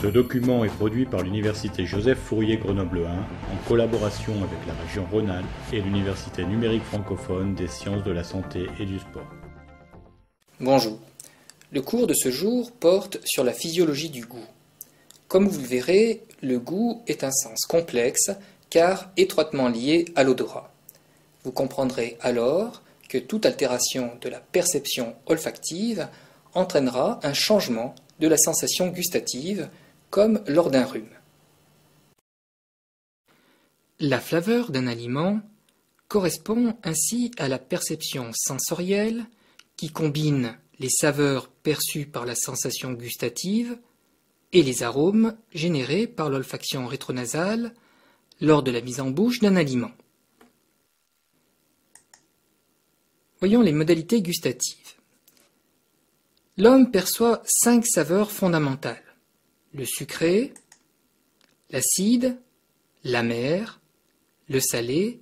Ce document est produit par l'Université Joseph Fourier Grenoble 1 en collaboration avec la région Rhône-Alpes et l'Université numérique francophone des sciences de la santé et du sport. Bonjour. Le cours de ce jour porte sur la physiologie du goût. Comme vous le verrez, le goût est un sens complexe car étroitement lié à l'odorat. Vous comprendrez alors que toute altération de la perception olfactive entraînera un changement de la sensation gustative, comme lors d'un rhume. La flaveur d'un aliment correspond ainsi à la perception sensorielle qui combine les saveurs perçues par la sensation gustative et les arômes générés par l'olfaction rétronasale lors de la mise en bouche d'un aliment. Voyons les modalités gustatives. L'homme perçoit 5 saveurs fondamentales: le sucré, l'acide, l'amer, le salé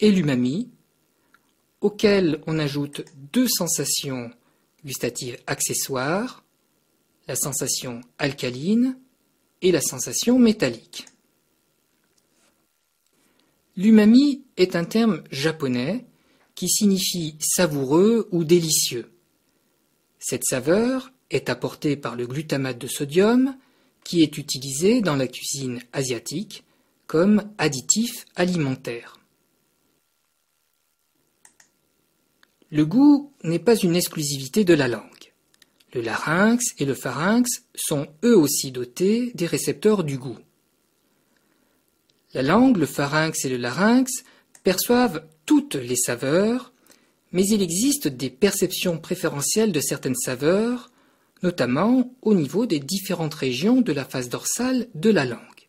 et l'umami, auxquels on ajoute 2 sensations gustatives accessoires, la sensation alcaline et la sensation métallique. L'umami est un terme japonais qui signifie savoureux ou délicieux. Cette saveur est apportée par le glutamate de sodium qui est utilisé dans la cuisine asiatique comme additif alimentaire. Le goût n'est pas une exclusivité de la langue. Le larynx et le pharynx sont eux aussi dotés des récepteurs du goût. La langue, le pharynx et le larynx perçoivent toutes les saveurs, mais il existe des perceptions préférentielles de certaines saveurs, notamment au niveau des différentes régions de la face dorsale de la langue.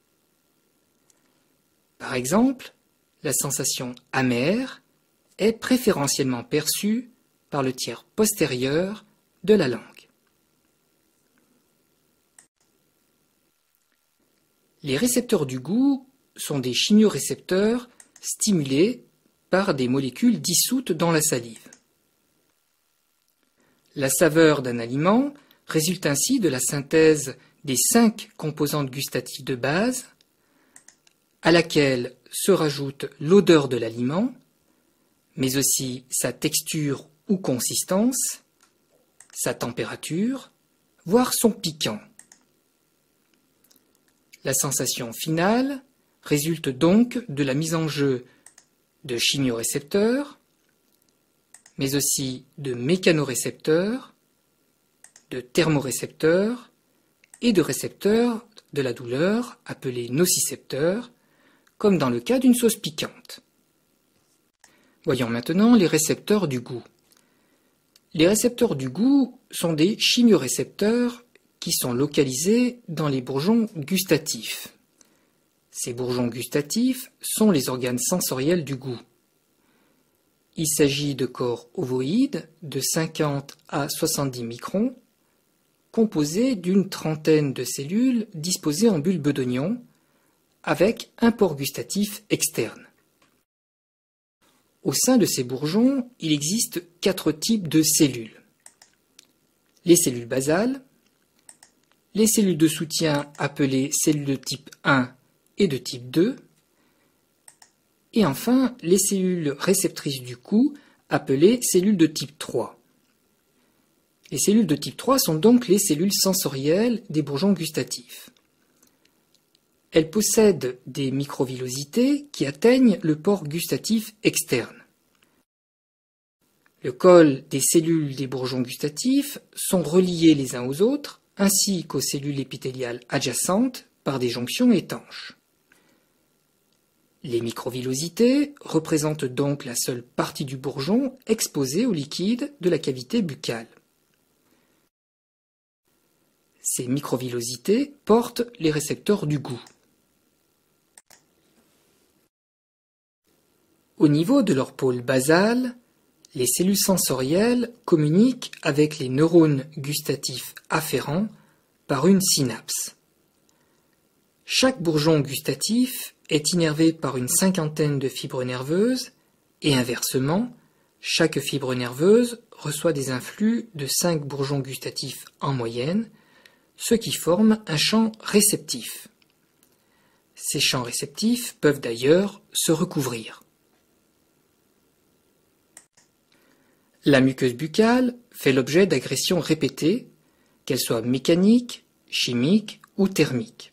Par exemple, la sensation amère est préférentiellement perçue par le tiers postérieur de la langue. Les récepteurs du goût sont des chimiorécepteurs stimulés par des molécules dissoutes dans la salive. La saveur d'un aliment résulte ainsi de la synthèse des 5 composantes gustatives de base, à laquelle se rajoute l'odeur de l'aliment, mais aussi sa texture ou consistance, sa température, voire son piquant. La sensation finale résulte donc de la mise en jeu de chimiorécepteurs, mais aussi de mécanorécepteurs, de thermorécepteurs et de récepteurs de la douleur appelés nocicepteurs, comme dans le cas d'une sauce piquante. Voyons maintenant les récepteurs du goût. Les récepteurs du goût sont des chimiorécepteurs qui sont localisés dans les bourgeons gustatifs. Ces bourgeons gustatifs sont les organes sensoriels du goût. Il s'agit de corps ovoïdes de 50 à 70 microns, composés d'une trentaine de cellules disposées en bulbes d'oignon, avec un pore gustatif externe. Au sein de ces bourgeons, il existe 4 types de cellules. Les cellules basales, les cellules de soutien appelées cellules de type 1 et de type 2, et enfin les cellules réceptrices du goût appelées cellules de type 3. Les cellules de type 3 sont donc les cellules sensorielles des bourgeons gustatifs. Elles possèdent des microvillosités qui atteignent le pore gustatif externe. Le col des cellules des bourgeons gustatifs sont reliés les uns aux autres ainsi qu'aux cellules épithéliales adjacentes par des jonctions étanches. Les microvillosités représentent donc la seule partie du bourgeon exposée au liquide de la cavité buccale. Ces microvillosités portent les récepteurs du goût. Au niveau de leur pôle basal, les cellules sensorielles communiquent avec les neurones gustatifs afférents par une synapse. Chaque bourgeon gustatif est innervé par une cinquantaine de fibres nerveuses et inversement, chaque fibre nerveuse reçoit des influx de 5 bourgeons gustatifs en moyenne, ce qui forme un champ réceptif. Ces champs réceptifs peuvent d'ailleurs se recouvrir. La muqueuse buccale fait l'objet d'agressions répétées, qu'elles soient mécaniques, chimiques ou thermiques.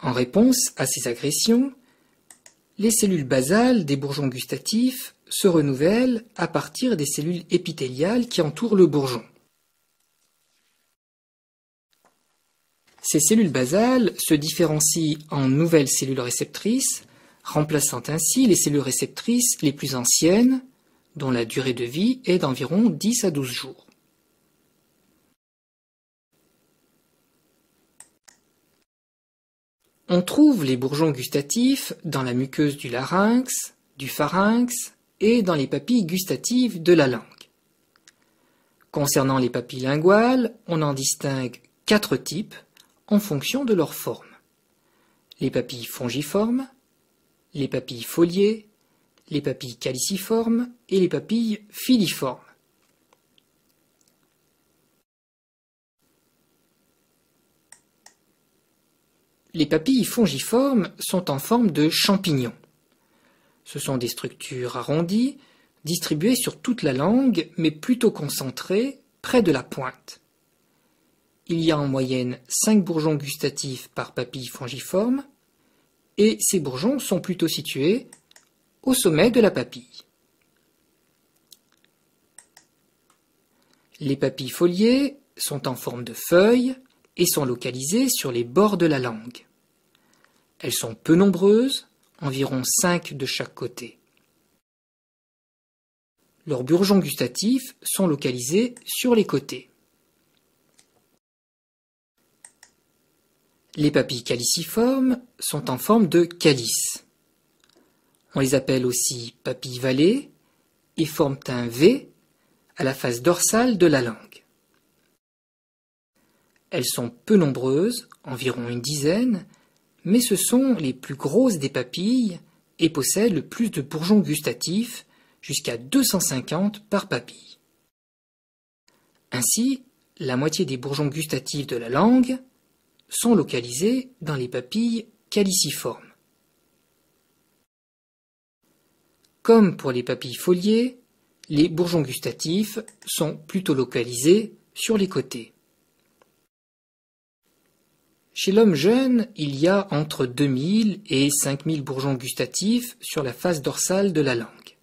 En réponse à ces agressions, les cellules basales des bourgeons gustatifs se renouvellent à partir des cellules épithéliales qui entourent le bourgeon. Ces cellules basales se différencient en nouvelles cellules réceptrices, remplaçant ainsi les cellules réceptrices les plus anciennes, dont la durée de vie est d'environ 10 à 12 jours. On trouve les bourgeons gustatifs dans la muqueuse du larynx, du pharynx et dans les papilles gustatives de la langue. Concernant les papilles linguales, on en distingue 4 types en fonction de leur forme. Les papilles fongiformes, les papilles foliées, les papilles caliciformes et les papilles filiformes. Les papilles fongiformes sont en forme de champignons. Ce sont des structures arrondies, distribuées sur toute la langue, mais plutôt concentrées près de la pointe. Il y a en moyenne 5 bourgeons gustatifs par papille fongiforme, et ces bourgeons sont plutôt situés au sommet de la papille. Les papilles foliées sont en forme de feuilles et sont localisées sur les bords de la langue. Elles sont peu nombreuses, environ 5 de chaque côté. Leurs bourgeons gustatifs sont localisés sur les côtés. Les papilles caliciformes sont en forme de calice. On les appelle aussi papilles vallées et forment un V à la face dorsale de la langue. Elles sont peu nombreuses, environ une dizaine, mais ce sont les plus grosses des papilles et possèdent le plus de bourgeons gustatifs, jusqu'à 250 par papille. Ainsi, la moitié des bourgeons gustatifs de la langue sont localisés dans les papilles caliciformes. Comme pour les papilles foliées, les bourgeons gustatifs sont plutôt localisés sur les côtés. Chez l'homme jeune, il y a entre 2000 et 5000 bourgeons gustatifs sur la face dorsale de la langue.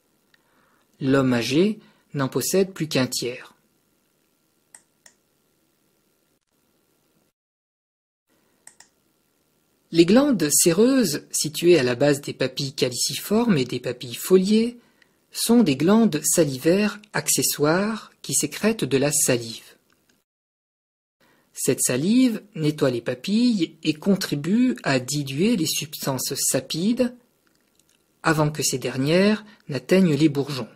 L'homme âgé n'en possède plus qu'un tiers. Les glandes séreuses, situées à la base des papilles caliciformes et des papilles foliées, sont des glandes salivaires accessoires qui sécrètent de la salive. Cette salive nettoie les papilles et contribue à diluer les substances sapides avant que ces dernières n'atteignent les bourgeons.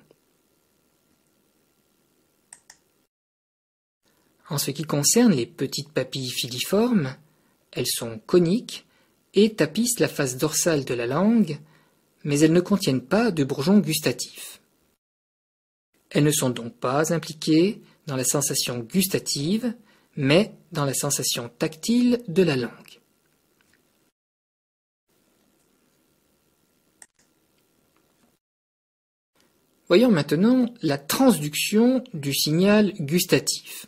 En ce qui concerne les petites papilles filiformes, elles sont coniques et tapissent la face dorsale de la langue, mais elles ne contiennent pas de bourgeons gustatifs. Elles ne sont donc pas impliquées dans la sensation gustative, mais dans la sensation tactile de la langue. Voyons maintenant la transduction du signal gustatif.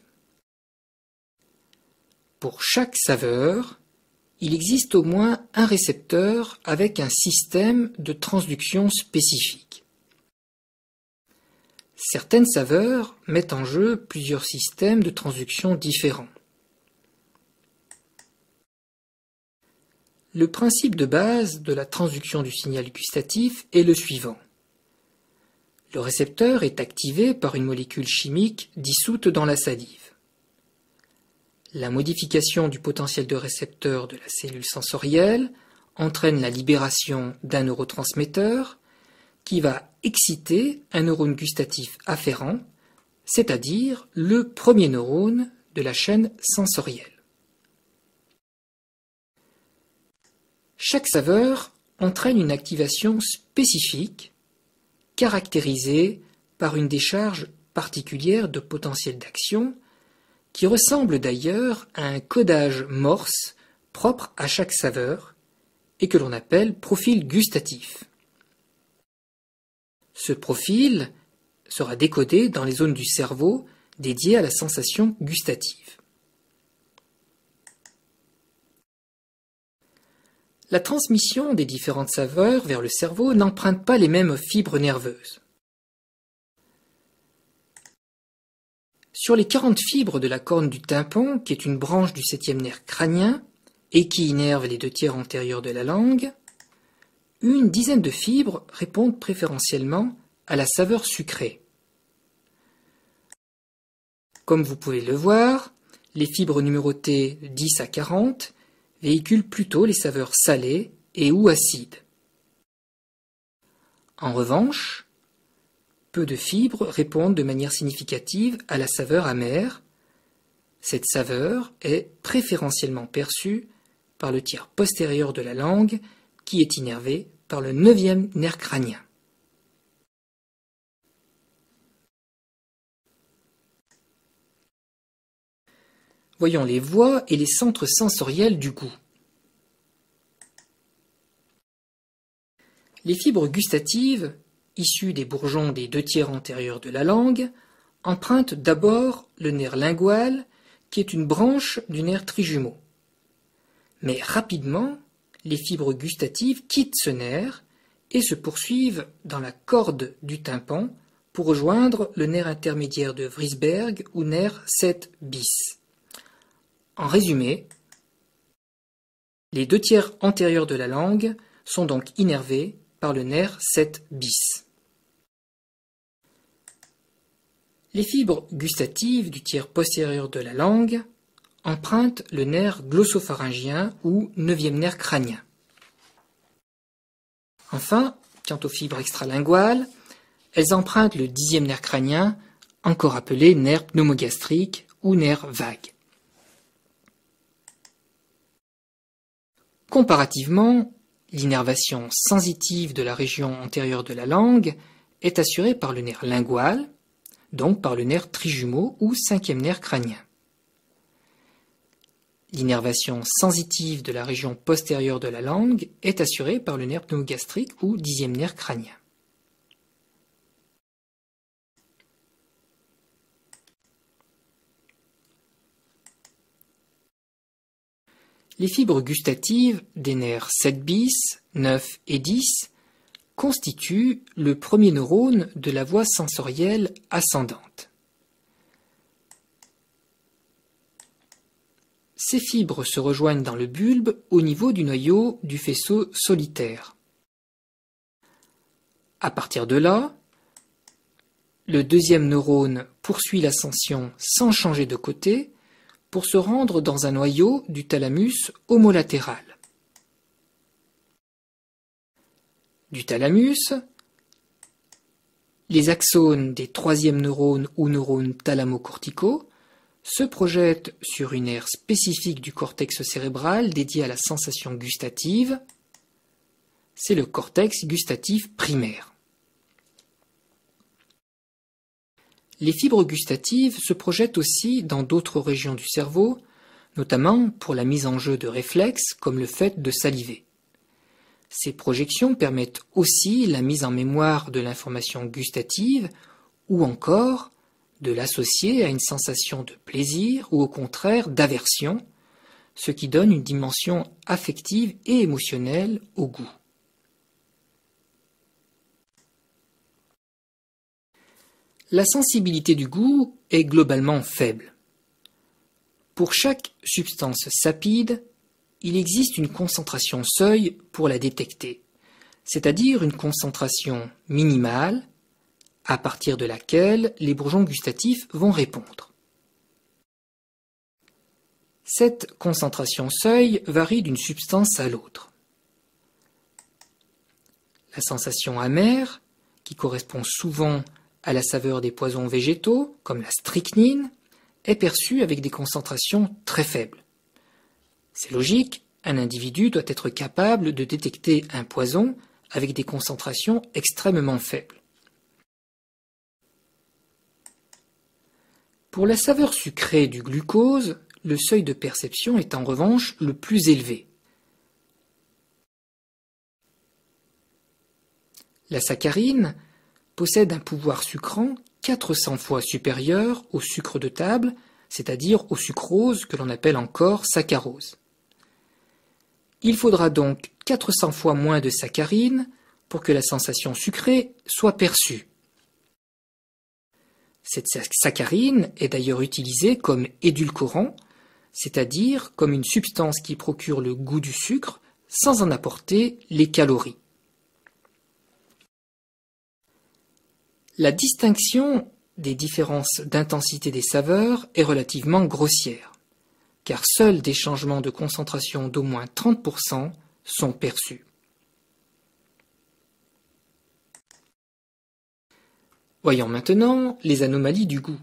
Pour chaque saveur, il existe au moins un récepteur avec un système de transduction spécifique. Certaines saveurs mettent en jeu plusieurs systèmes de transduction différents. Le principe de base de la transduction du signal gustatif est le suivant. Le récepteur est activé par une molécule chimique dissoute dans la salive. La modification du potentiel de récepteur de la cellule sensorielle entraîne la libération d'un neurotransmetteur qui va exciter un neurone gustatif afférent, c'est-à-dire le premier neurone de la chaîne sensorielle. Chaque saveur entraîne une activation spécifique caractérisée par une décharge particulière de potentiel d'action qui ressemble d'ailleurs à un codage Morse propre à chaque saveur et que l'on appelle profil gustatif. Ce profil sera décodé dans les zones du cerveau dédiées à la sensation gustative. La transmission des différentes saveurs vers le cerveau n'emprunte pas les mêmes fibres nerveuses. Sur les 40 fibres de la corne du tympan, qui est une branche du 7e nerf crânien et qui innerve les 2/3 antérieurs de la langue, une dizaine de fibres répondent préférentiellement à la saveur sucrée. Comme vous pouvez le voir, les fibres numérotées 10 à 40 véhiculent plutôt les saveurs salées et ou acides. En revanche, peu de fibres répondent de manière significative à la saveur amère. Cette saveur est préférentiellement perçue par le tiers postérieur de la langue qui est innervé par le 9e nerf crânien. Voyons les voies et les centres sensoriels du goût. Les fibres gustatives, issues des bourgeons des 2/3 antérieurs de la langue, empruntent d'abord le nerf lingual, qui est une branche du nerf trijumeau. Mais rapidement, les fibres gustatives quittent ce nerf et se poursuivent dans la corde du tympan pour rejoindre le nerf intermédiaire de Vriesberg ou nerf 7 bis. En résumé, les 2/3 antérieurs de la langue sont donc innervés par le nerf 7 bis. Les fibres gustatives du tiers postérieur de la langue empruntent le nerf glossopharyngien ou 9e nerf crânien. Enfin, quant aux fibres extralinguales, elles empruntent le 10e nerf crânien, encore appelé nerf pneumogastrique ou nerf vague. Comparativement, l'innervation sensitive de la région antérieure de la langue est assurée par le nerf lingual, donc par le nerf trijumeau ou 5e nerf crânien. L'innervation sensitive de la région postérieure de la langue est assurée par le nerf pneumogastrique ou 10e nerf crânien. Les fibres gustatives des nerfs 7 bis, 9 et 10 constituent le premier neurone de la voie sensorielle ascendante. Ces fibres se rejoignent dans le bulbe au niveau du noyau du faisceau solitaire. À partir de là, le deuxième neurone poursuit l'ascension sans changer de côté pour se rendre dans un noyau du thalamus homolatéral. Du thalamus, les axones des troisièmes neurones ou neurones thalamo-corticaux se projettent sur une aire spécifique du cortex cérébral dédié à la sensation gustative. C'est le cortex gustatif primaire. Les fibres gustatives se projettent aussi dans d'autres régions du cerveau, notamment pour la mise en jeu de réflexes comme le fait de saliver. Ces projections permettent aussi la mise en mémoire de l'information gustative ou encore de l'associer à une sensation de plaisir ou au contraire d'aversion, ce qui donne une dimension affective et émotionnelle au goût. La sensibilité du goût est globalement faible. Pour chaque substance sapide, il existe une concentration seuil pour la détecter, c'est-à-dire une concentration minimale à partir de laquelle les bourgeons gustatifs vont répondre. Cette concentration seuil varie d'une substance à l'autre. La sensation amère, qui correspond souvent à la saveur des poisons végétaux, comme la strychnine, est perçue avec des concentrations très faibles. C'est logique, un individu doit être capable de détecter un poison avec des concentrations extrêmement faibles. Pour la saveur sucrée du glucose, le seuil de perception est en revanche le plus élevé. La saccharine possède un pouvoir sucrant 400 fois supérieur au sucre de table, c'est-à-dire au sucrose que l'on appelle encore saccharose. Il faudra donc 400 fois moins de saccharine pour que la sensation sucrée soit perçue. Cette saccharine est d'ailleurs utilisée comme édulcorant, c'est-à-dire comme une substance qui procure le goût du sucre sans en apporter les calories. La distinction des différences d'intensité des saveurs est relativement grossière, car seuls des changements de concentration d'au moins 30% sont perçus. Voyons maintenant les anomalies du goût.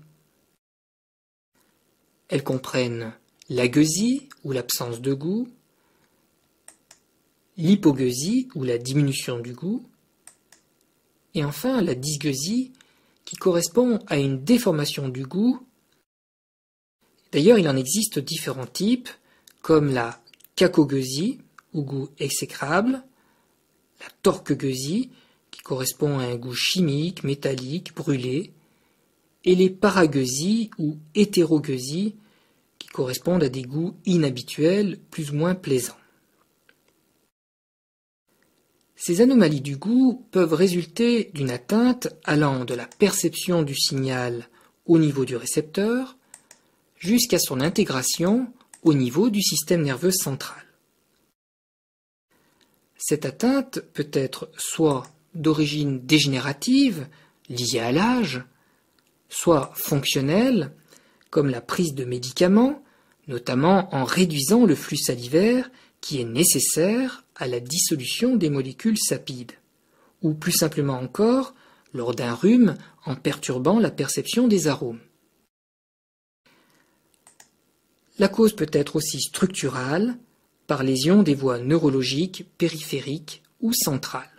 Elles comprennent l'agueusie ou l'absence de goût, l'hypogueusie ou la diminution du goût, et enfin la dysgueusie qui correspond à une déformation du goût. D'ailleurs, il en existe différents types, comme la cacogueusie, ou goût exécrable, la torquegueusie, qui correspond à un goût chimique, métallique, brûlé, et les paragueusies ou hétérogueusies, qui correspondent à des goûts inhabituels, plus ou moins plaisants. Ces anomalies du goût peuvent résulter d'une atteinte allant de la perception du signal au niveau du récepteur jusqu'à son intégration au niveau du système nerveux central. Cette atteinte peut être soit d'origine dégénérative, liée à l'âge, soit fonctionnelle, comme la prise de médicaments, notamment en réduisant le flux salivaire qui est nécessaire à la dissolution des molécules sapides, ou plus simplement encore, lors d'un rhume, en perturbant la perception des arômes. La cause peut être aussi structurale, par lésion des voies neurologiques, périphériques ou centrales.